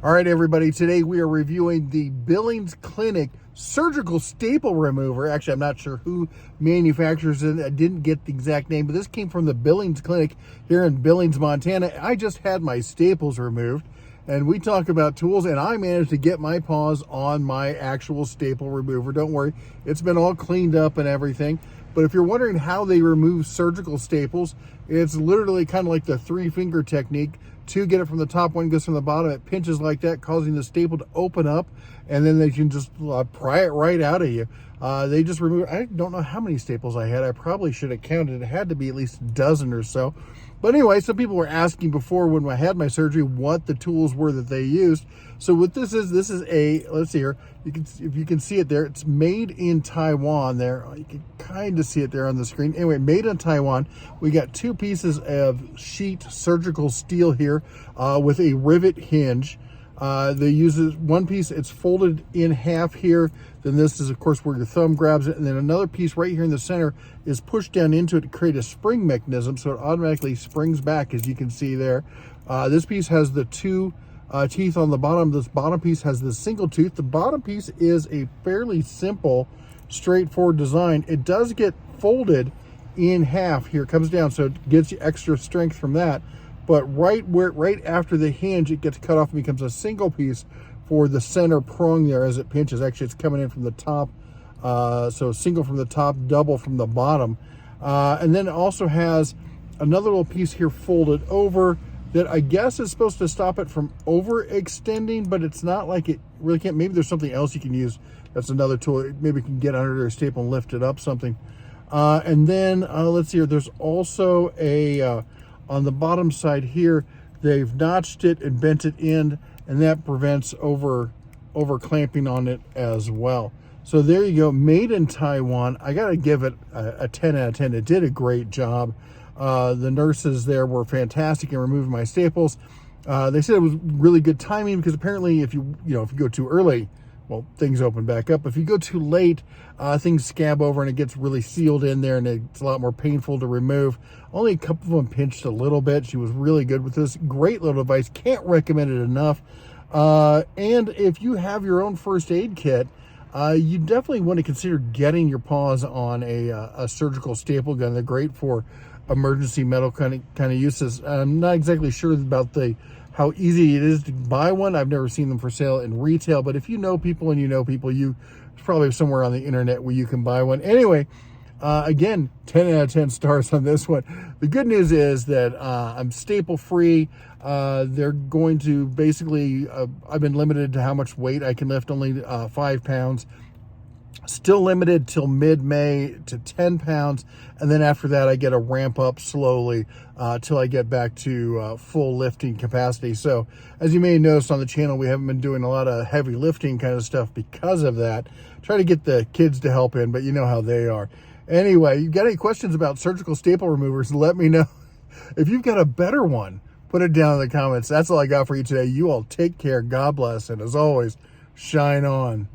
All right, everybody, today we are reviewing the Billings Clinic surgical staple remover. Actually, I'm not sure who manufactures it. I didn't get the exact name, but this came from the Billings Clinic here in Billings, Montana. I just had my staples removed, and we talk about tools, and I managed to get my paws on my actual staple remover. Don't worry, it's been all cleaned up and everything. But if you're wondering how they remove surgical staples, it's literally kind of like the three-finger technique. Two, get it from the top, one goes from the bottom. It pinches like that, causing the staple to open up, and then they can just pry it right out of you. They just remove, I don't know how many staples I had. I probably should have counted. It had to be at least a dozen or so. But anyway, some people were asking before when I had my surgery what the tools were that they used. So what this is a, let's see here, if you can see it there, it's made in Taiwan there. You can kind of see it there on the screen. Anyway, made in Taiwan. We got two pieces of sheet surgical steel here with a rivet hinge. They use one piece, it's folded in half here. Then this is, of course, where your thumb grabs it. And then another piece right here in the center is pushed down into it to create a spring mechanism. So it automatically springs back, as you can see there. This piece has the two teeth on the bottom. This bottom piece has the single tooth. The bottom piece is a fairly simple, straightforward design. It does get folded in half here, comes down, so it gives you extra strength from that. But right after the hinge, it gets cut off and becomes a single piece for the center prong there as it pinches. Actually, it's coming in from the top. So single from the top, double from the bottom. And then it also has another little piece here folded over that I guess is supposed to stop it from overextending, but it's not like it really can't. Maybe there's something else you can use. That's another tool. Maybe you can get under a staple and lift it up something. And then let's see here. There's also a... on the bottom side here, they've notched it and bent it in, and that prevents over clamping on it as well. So there you go, made in Taiwan. I gotta give it a 10 out of 10. It did a great job. The nurses there were fantastic in removing my staples. They said it was really good timing because apparently if you go too early, well, things open back up. If you go too late, things scab over and it gets really sealed in there, and it's a lot more painful to remove. Only a couple of them pinched a little bit. She was really good with this. Great little device. Can't recommend it enough. And if you have your own first aid kit, you definitely want to consider getting your paws on a surgical staple gun. They're great for emergency medical kind of uses. I'm not exactly sure about how easy it is to buy one. I've never seen them for sale in retail, but if you know people and it's probably somewhere on the internet where you can buy one. Anyway, again, 10 out of 10 stars on this one. The good news is that I'm staple free. They're going to basically, I've been limited to how much weight I can lift, only 5 pounds. Still limited till mid-May to 10 pounds. And then after that, I get a ramp up slowly till I get back to full lifting capacity. So as you may notice on the channel, we haven't been doing a lot of heavy lifting kind of stuff because of that. Try to get the kids to help in, but you know how they are. Anyway, you got any questions about surgical staple removers, let me know. If you've got a better one, put it down in the comments. That's all I got for you today. You all take care. God bless. And as always, shine on.